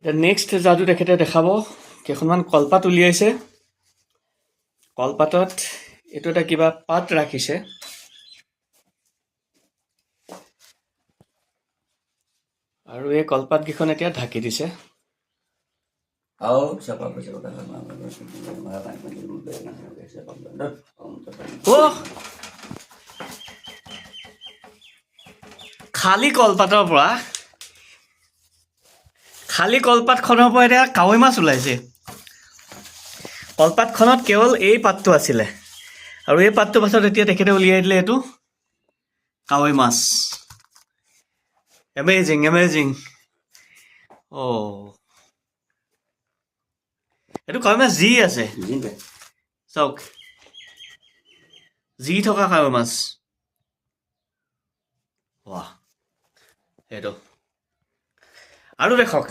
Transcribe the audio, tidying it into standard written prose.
এতিয়া নেক্সট যাদু তেখেতে দেখাব কেইখনমান কলপাত উলিয়াইছে কলপাতত এইটো এটা কিবা পাত ৰাখিছে আৰু এই কলপাতকেইখন এতিয়া ঢাকি দিছে খালী কলপাতৰ পৰা এতিয়া কাৱৈ মাছ ওলাইছে কলপাতখনত কেৱল এই পাতটো আছিলে আৰু এই পাতটো পাছত এতিয়া তেখেতে উলিয়াই দিলে এইটো কাৱৈ মাছ এমেজিং এইটো কাৱৈ মাছ যি আছে চাওক যি থকা কাৱৈ মাছ বাহ এইটো আৰু দেখক